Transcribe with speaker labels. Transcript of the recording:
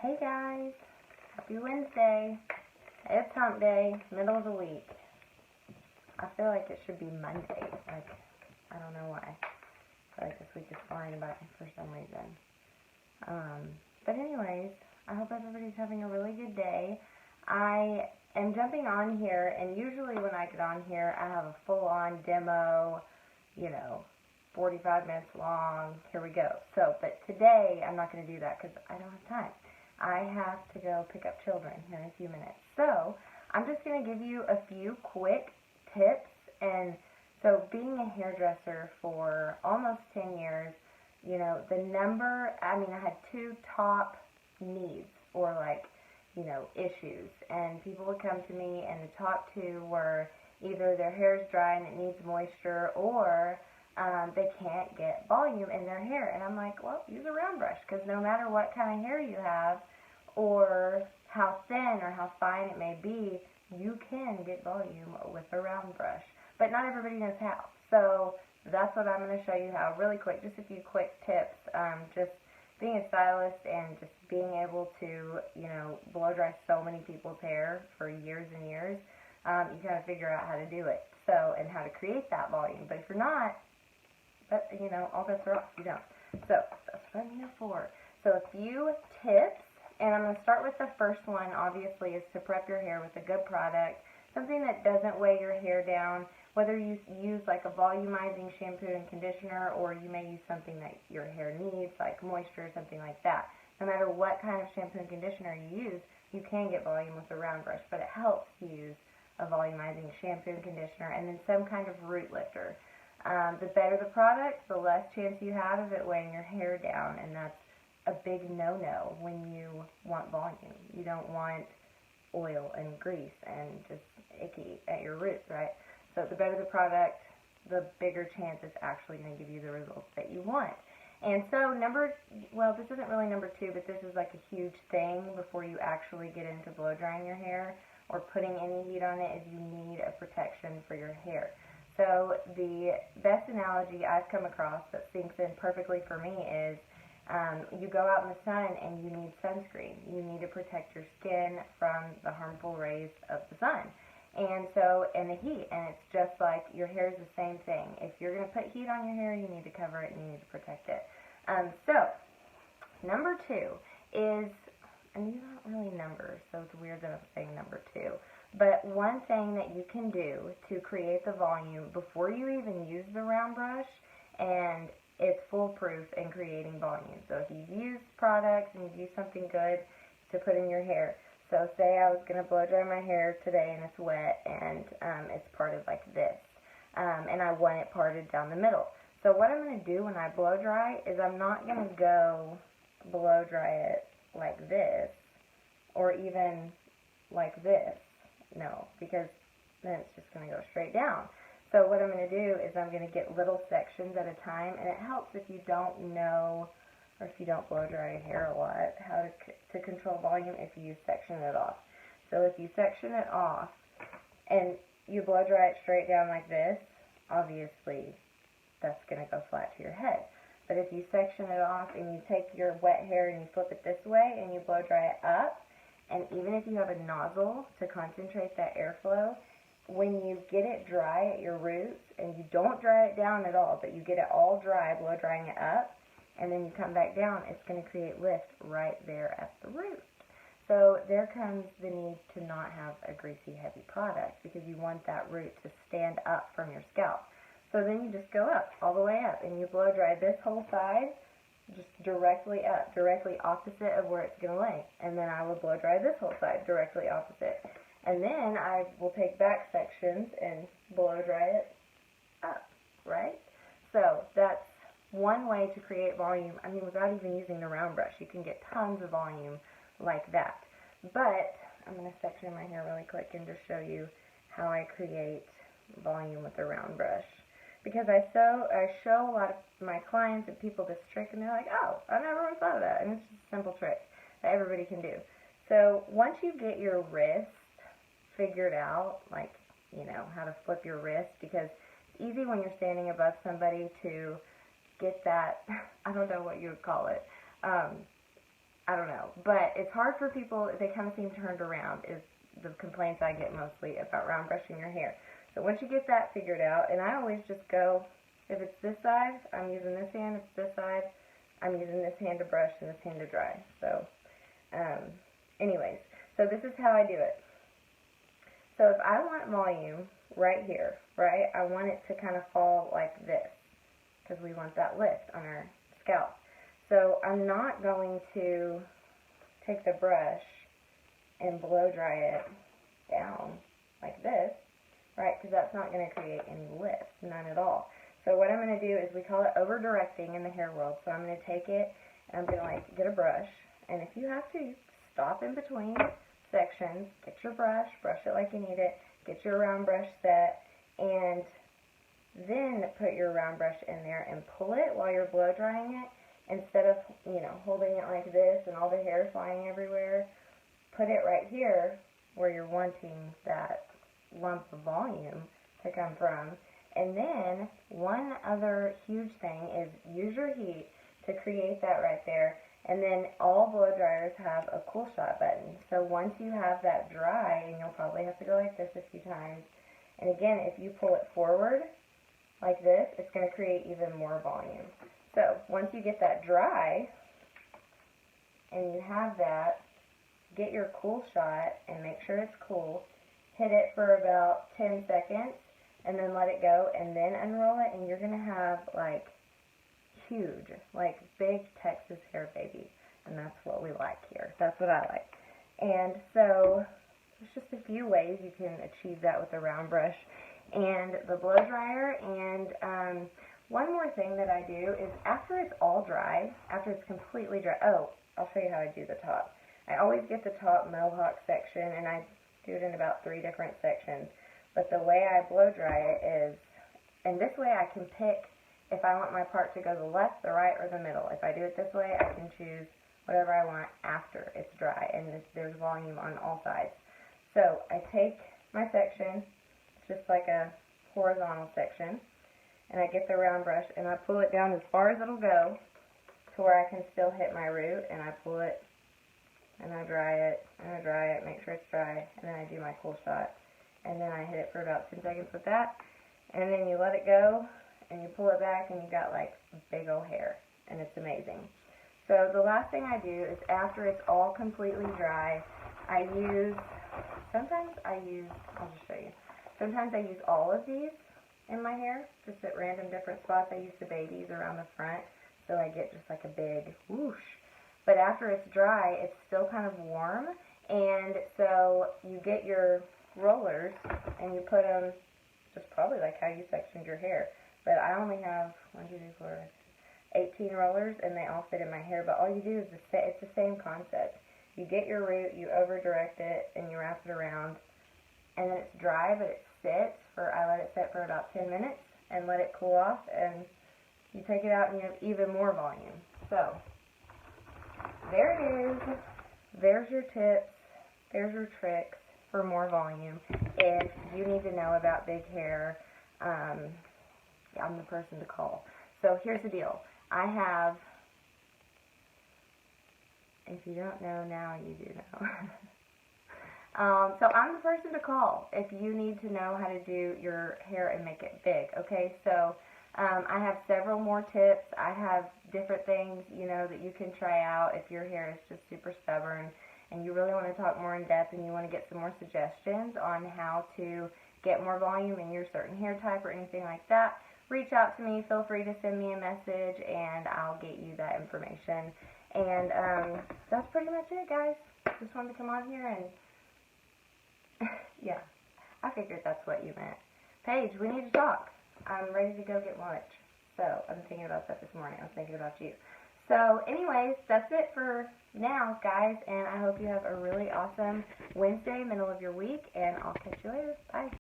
Speaker 1: Hey guys, happy Wednesday. It's hump day, middle of the week. I feel like it should be Monday. I don't know why. I feel like this week is flying by for some reason. But anyways, I hope everybody's having a really good day. I am jumping on here, and usually when I get on here, I have a full-on demo, 45 minutes long. Here we go. But today, I'm not going to do that because I don't have time. I have to go pick up children here in a few minutes. So, I'm just going to give you a few quick tips. And so, being a hairdresser for almost 10 years, I had two top needs or issues. And people would come to me, and the top two were either their hair is dry and it needs moisture, or they can't get volume in their hair. And I'm like, well, use a round brush, because no matter what kind of hair you have, or how thin or how fine it may be, you can get volume with a round brush. But not everybody knows how. So that's what I'm going to show you how really quick, just a few quick tips. Just being a stylist and just being able to, blow dry so many people's hair for years and years, you kind of figure out how to do it. So, and how to create that volume. But if you're not, all bets are off. You don't. So that's what I'm here for. So a few tips. And I'm going to start with the first one, obviously, is to prep your hair with a good product, something that doesn't weigh your hair down, whether you use like a volumizing shampoo and conditioner, or you may use something that your hair needs, like moisture or something like that. No matter what kind of shampoo and conditioner you use, you can get volume with a round brush, but it helps to use a volumizing shampoo and conditioner, and then some kind of root lifter. The better the product, the less chance you have of it weighing your hair down, and that's a big no-no when you want volume. You don't want oil and grease and just icky at your roots, right? So the better the product, the bigger chance it's actually going to give you the results that you want. And so this isn't really number two, but this is like a huge thing before you actually get into blow drying your hair or putting any heat on it, is you need a protection for your hair. So the best analogy I've come across that sinks in perfectly for me is you go out in the sun and you need sunscreen. You need to protect your skin from the harmful rays of the sun and the heat. And it's just like your hair is the same thing. If you're going to put heat on your hair, you need to cover it and you need to protect it. So number two is, and these aren't really numbers, so it's weird that I'm saying number two. But one thing that you can do to create the volume before you even use the round brush, and it's foolproof in creating volume. So if you've used products and you've used something good to put in your hair. So say I was going to blow dry my hair today and it's wet and it's parted like this. And I want it parted down the middle. So what I'm going to do when I blow dry is I'm not going to go blow dry it like this or even like this. No, because then it's just going to go straight down. So what I'm going to do is I'm going to get little sections at a time, and it helps if you don't know, or if you don't blow dry your hair a lot, how to control volume if you section it off. So if you section it off and you blow dry it straight down like this, obviously that's going to go flat to your head. But if you section it off and you take your wet hair and you flip it this way and you blow dry it up, and even if you have a nozzle to concentrate that airflow, when you get it dry at your roots, and you don't dry it down at all, but you get it all dry, blow drying it up, and then you come back down, it's going to create lift right there at the root. So there comes the need to not have a greasy, heavy product, because you want that root to stand up from your scalp. So then you just go up, all the way up, and you blow dry this whole side, just directly up, directly opposite of where it's going to lay. And then I will blow dry this whole side, directly opposite. And then I will take back sections and blow dry it up, right? So that's one way to create volume. Without even using the round brush, you can get tons of volume like that. But I'm going to section my hair really quick and just show you how I create volume with the round brush. Because I show a lot of my clients and people this trick, and they're like, oh, I never even thought of that. And it's just a simple trick that everybody can do. So once you get your wrist figured out, how to flip your wrist, because it's easy when you're standing above somebody to get that, I don't know what you would call it, I don't know. But it's hard for people, they kind of seem turned around, is the complaints I get mostly about round brushing your hair. So once you get that figured out, and I always just go, if it's this side, I'm using this hand. If it's this side, I'm using this hand to brush and this hand to dry. So, anyways, so this is how I do it. So if I want volume right here, right, I want it to kind of fall like this, because we want that lift on our scalp. So I'm not going to take the brush and blow dry it down like this, right, because that's not going to create any lift, none at all. So what I'm going to do is, we call it over-directing in the hair world. So I'm going to take it, and I'm going to like get a brush, and if you have to, stop in between sections, get your brush it like you need it, get your round brush set, and then put your round brush in there and pull it while you're blow drying it, instead of, you know, holding it like this and all the hair flying everywhere. Put it right here where you're wanting that lump of volume to come from. And then one other huge thing is use your heat to create that right there. And then all blow dryers have a cool shot button. So once you have that dry, and you'll probably have to go like this a few times, and again, if you pull it forward like this, it's going to create even more volume. So once you get that dry, and you have that, get your cool shot and make sure it's cool. Hit it for about 10 seconds, and then let it go, and then unroll it, and you're going to have like huge, like big Texas hair baby, and that's what we like here. That's what I like. And so there's just a few ways you can achieve that with the round brush and the blow dryer. And one more thing that I do is, after it's all dry, after it's completely dry, oh, I'll show you how I do the top. I always get the top mohawk section, and I do it in about 3 different sections. But the way I blow dry it is, and this way I can pick if I want my part to go the left, the right, or the middle. If I do it this way, I can choose whatever I want after it's dry, and there's volume on all sides. So I take my section, just like a horizontal section, and I get the round brush, and I pull it down as far as it'll go to where I can still hit my root, and I pull it, and I dry it, and I dry it, make sure it's dry, and then I do my cool shot. And then I hit it for about 10 seconds with that, and then you let it go, and you pull it back, and you got like big old hair, and it's amazing. So the last thing I do is, after it's all completely dry, I'll just show you. Sometimes I use all of these in my hair, just at random different spots. I use the babies around the front, so I get just like a big whoosh. But after it's dry, it's still kind of warm, and so you get your rollers, and you put them just probably like how you sectioned your hair. But I only have 18 rollers, and they all fit in my hair. But all you do is it's the same concept. You get your root, you over direct it, and you wrap it around, and then it's dry, but it sits for, I let it sit for about 10 minutes and let it cool off, and you take it out and you have even more volume. So there it is. There's your tips. There's your tricks for more volume. If you need to know about big hair, I'm the person to call. So here's the deal. If you don't know now, you do know. So I'm the person to call if you need to know how to do your hair and make it big. Okay, so I have several more tips. I have different things, you know, that you can try out if your hair is just super stubborn and you really want to talk more in depth, and you want to get some more suggestions on how to get more volume in your certain hair type or anything like that. Reach out to me. Feel free to send me a message, and I'll get you that information. And that's pretty much it, guys. Just wanted to come on here and yeah, I figured that's what you meant. Paige, we need to talk. I'm ready to go get lunch. So I've been thinking about that this morning. I was thinking about you. So anyways, that's it for now, guys, and I hope you have a really awesome Wednesday, middle of your week, and I'll catch you later. Bye.